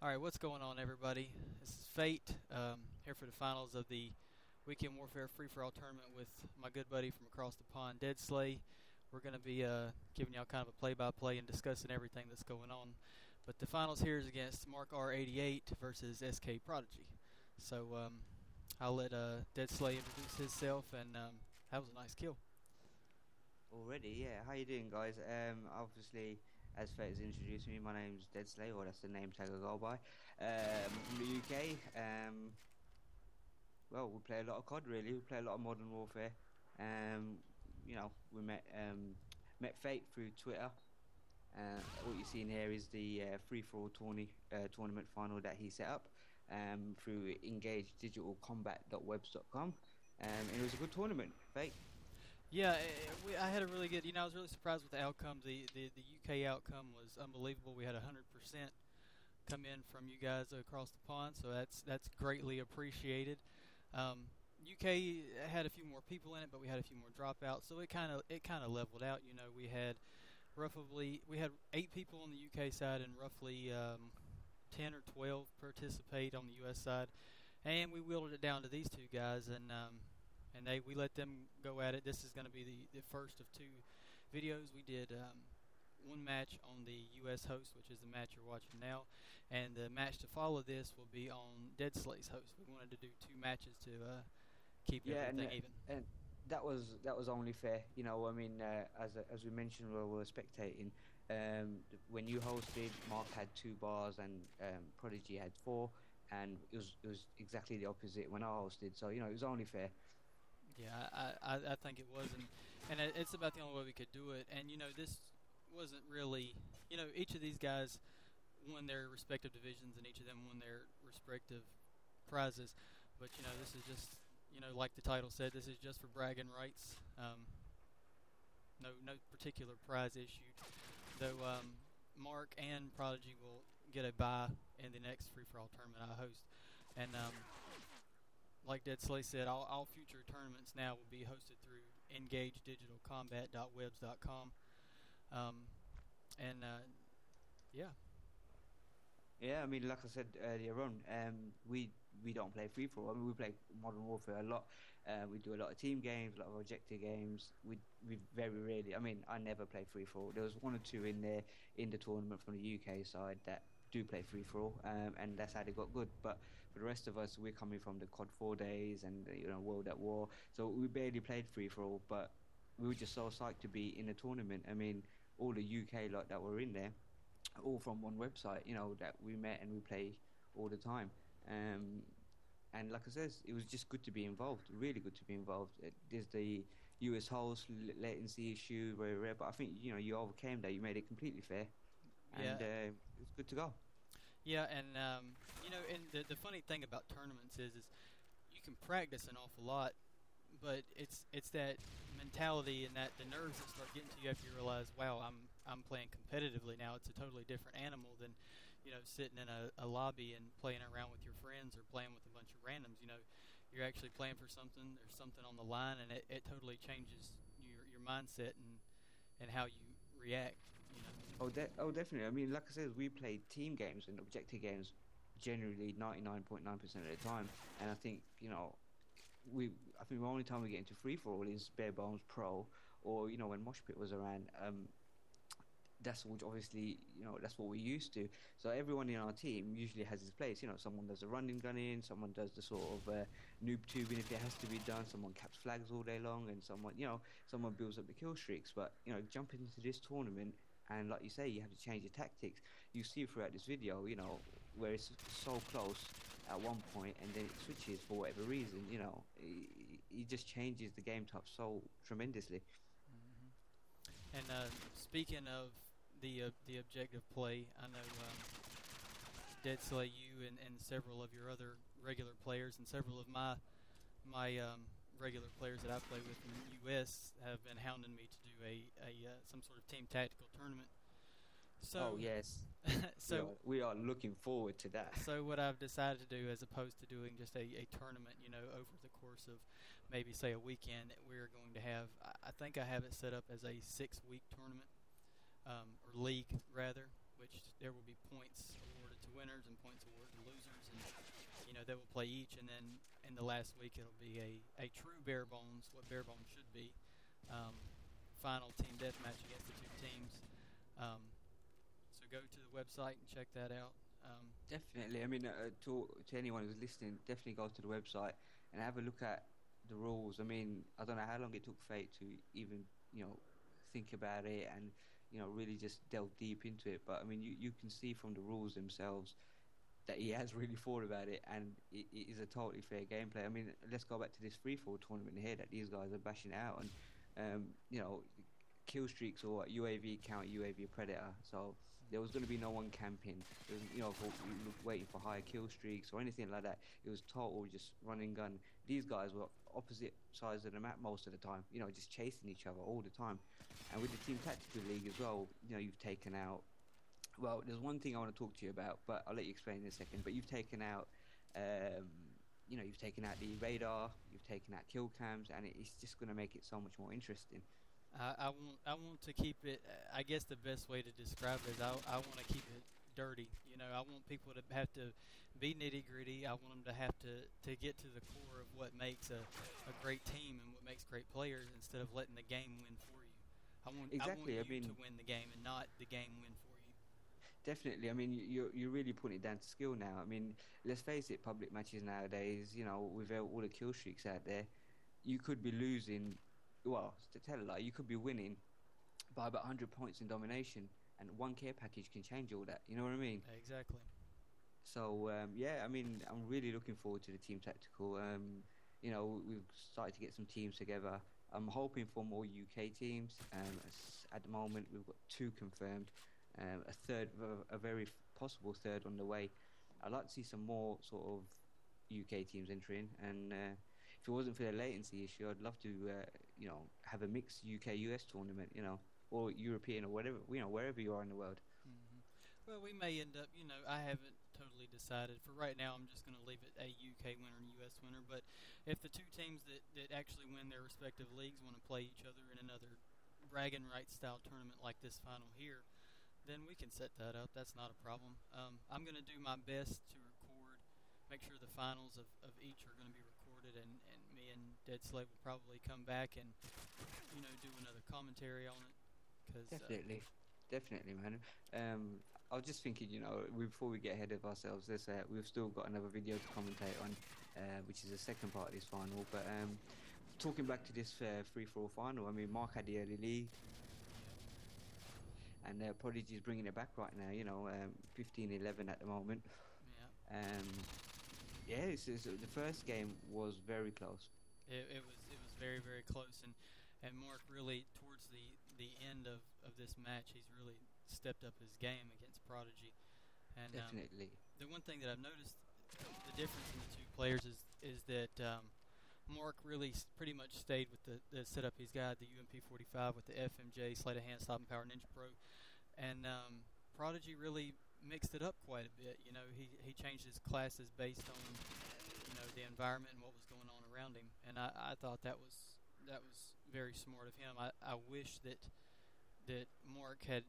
All right, what's going on, everybody? This is Fate here for the finals of the Weekend Warfare Free for All tournament with my good buddy from across the pond, DeadSlay. We're going to be giving y'all kind of a play-by-play and discussing everything that's going on. But the finals here is against Mark R88 versus SK Prodigy. So I'll let DeadSlay introduce himself, and that was a nice kill. Already, yeah. How you doing, guys? Obviously, as Fate has introduced me, my name's DeadSlay, or that's the name tag I go by. From the UK. Well, we play a lot of COD, really. We play a lot of Modern Warfare. We met Fate through Twitter. What you're seeing here is the free-for-all tournament final that he set up through engagedigitalcombat.webs.com. And it was a good tournament, Fate. Yeah, I had a really good. I was really surprised with the outcome. The UK outcome was unbelievable. We had 100% come in from you guys across the pond, so that's greatly appreciated. UK had a few more people in it, but we had a few more dropouts, so it kind of leveled out. We had 8 people on the UK side and roughly 10 or 12 participate on the US side, and we whittled it down to these two guys, and we let them go at it. This is going to be the first of 2 videos. We did one match on the US host, which is the match you're watching now, and the match to follow this will be on DeadSlay's host. We wanted to do 2 matches to keep everything even. And that was only fair. As we mentioned while we were spectating, when you hosted, Mark had 2 bars and Prodigy had 4, and it was exactly the opposite when I hosted. So it was only fair. Yeah, I think it was, and it's about the only way we could do it. And this wasn't really, each of these guys won their respective divisions, and each of them won their respective prizes. But this is just, like the title said, this is just for bragging rights. No particular prize issued, though. Mark and Prodigy will get a bye in the next free for all tournament I host, and like DeadSlay said, all future tournaments now will be hosted through engagedigitalcombat.webs.com. Yeah. Yeah, I mean, like I said earlier on, we don't play free for all. I mean, we play Modern Warfare a lot. We do a lot of team games, a lot of objective games. We very rarely. I mean, I never play free for all. There was 1 or 2 in there in the tournament from the UK side that do play free for all, and that's how they got good. But for the rest of us, we're coming from the COD 4 days and World at War, so we barely played free for all. But we were just so psyched to be in a tournament. I mean, all the UK lot that were in there, all from one website, that we met and we play all the time. And like I said, it was just good to be involved, really good to be involved. There's the US host latency issue, very rare, but I think you overcame that. You made it completely fair, and it was good to go. Yeah, and and the funny thing about tournaments is you can practice an awful lot, but it's that mentality and that the nerves that start getting to you after you realize, wow, I'm playing competitively now. It's a totally different animal than sitting in a lobby and playing around with your friends or playing with a bunch of randoms. You're actually playing for something. There's something on the line, and it totally changes your mindset and how you react. Oh, definitely. I mean, like I said, we play team games and objective games generally 99.9% of the time, and I think I think the only time we get into free for all is Bare Bones Pro, or when Mosh Pit was around. That's which obviously that's what we're used to. So everyone in our team usually has his place. Someone does the running gun in, someone does the sort of noob tubing if it has to be done. Someone caps flags all day long, and someone builds up the kill streaks. But jumping into this tournament. And like you say, you have to change your tactics. You see throughout this video, where it's so close at one point and then it switches for whatever reason, it just changes the game type so tremendously. And speaking of the objective play, I know DeadSlay, you and several of your other regular players and several of my regular players that I play with in the US have been hounding me to do a some sort of team tactical tournament. So, oh yes, so we are looking forward to that. So what I've decided to do, as opposed to doing just a tournament, over the course of maybe say a weekend, we're going to have. I think I have it set up as a 6-week tournament, or league rather, which there will be points awarded to winners and points awarded to losers, and they will play each, and then in the last week it'll be a true bare bones, what bare bones should be, um, final team deathmatch against the two teams. So go to the website and check that out. Definitely. I mean, to anyone who's listening, definitely go to the website and have a look at the rules. I mean, I don't know how long it took Fate to even think about it and really just delve deep into it. But I mean, you can see from the rules themselves that he has really thought about it, and it is a totally fair gameplay. I mean, let's go back to this free fall tournament here that these guys are bashing out, and kill streaks or UAV count UAV predator. So there was going to be no one camping. There was, waiting for higher kill streaks or anything like that. It was total just run and gun. These guys were opposite sides of the map most of the time. Just chasing each other all the time. And with the Team Tactical League as well, you've taken out. Well, there's one thing I want to talk to you about, but I'll let you explain in a second. But you've taken out, you've taken out the radar, you've taken out kill cams, and it's just going to make it so much more interesting. I want to keep it. I guess the best way to describe it is I want to keep it dirty. I want people to have to be nitty gritty. I want them to have to get to the core of what makes a great team and what makes great players, instead of letting the game win for you. Exactly. I want you to win the game and not the game win for you. Definitely. I mean, you're really putting it down to skill now. I mean, let's face it, public matches nowadays, with all the kill streaks out there, you could be losing. Well, to tell a lie, you could be winning by about 100 points in domination, and one care package can change all that. You know what I mean? Exactly. So yeah, I mean, I'm really looking forward to the Team Tactical. We've started to get some teams together. I'm hoping for more UK teams. At the moment, we've got 2 confirmed, a very possible third on the way. I'd like to see some more sort of UK teams entering, and if it wasn't for the latency issue, I'd love to, have a mixed UK-US tournament, or European or whatever, wherever you are in the world. Mm-hmm. Well, we may end up, I haven't totally decided. For right now, I'm just going to leave it a UK winner and US winner. But if the two teams that actually win their respective leagues want to play each other in another bragging rights style tournament like this final here, then we can set that up. That's not a problem. I'm going to do my best to record, make sure the finals of each are going to be recorded, and me and DeadSlay will probably come back and do another commentary on it. Definitely, man. I was just thinking, before we get ahead of ourselves, we've still got another video to commentate on, which is the second part of this final. But talking back to this free-for-all final, I mean, Mark had the early lead, and Prodigy's bringing it back right now. 15-11 at the moment. Yeah. Yeah, the first game was very close. It was very, very close, and Mark really, towards the end of this match, he's really stepped up his game against Prodigy. And definitely. The one thing that I've noticed, the difference in the two players is that Mark really pretty much stayed with the setup he's got, the UMP45 with the FMJ, Sleight of Hand, Stop and Power, Ninja Pro, and Prodigy really mixed it up quite a bit. He changed his classes based on the environment and what was going on around him, and I thought that was very smart of him. I wish that Mark had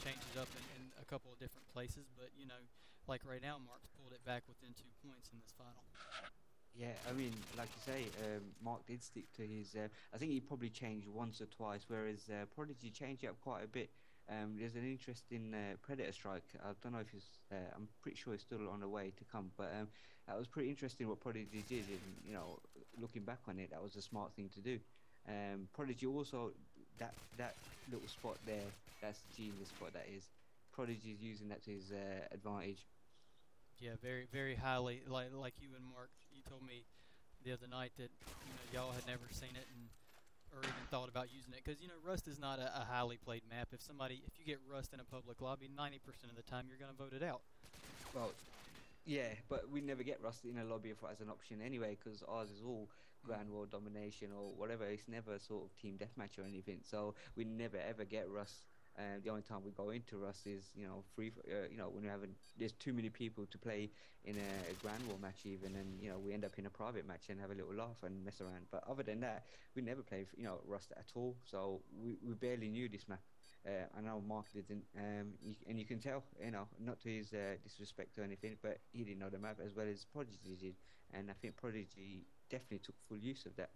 changed it up in a couple of different places, but like right now, Mark's pulled it back within 2 points in this final. Yeah, I mean, like you say, Mark did stick to his. I think he probably changed once or twice, whereas Prodigy changed it up quite a bit. There's an interesting Predator strike. I don't know if it's. I'm pretty sure it's still on the way to come, but that was pretty interesting what Prodigy did. And looking back on it, that was a smart thing to do. Prodigy also that little spot there. That's the genius spot that is. Prodigy's using that to his advantage. Yeah, very, very highly. Like you and Mark, you told me the other night that y'all had never seen it or even thought about using it, because Rust is not a highly played map. If you get Rust in a public lobby, 90% of the time you're going to vote it out. Well, yeah, but we never get Rust in a lobby as an option anyway, because ours is all Grand War domination or whatever. It's never sort of team deathmatch or anything, so we never ever get Rust. The only time we go into Rust is free. When there's too many people to play in a Grand War match even, and we end up in a private match and have a little laugh and mess around. But other than that, we never play Rust at all. So we barely knew this map. I know Mark didn't, and you can tell, not to his disrespect or anything, but he didn't know the map as well as Prodigy did, and I think Prodigy definitely took full use of that.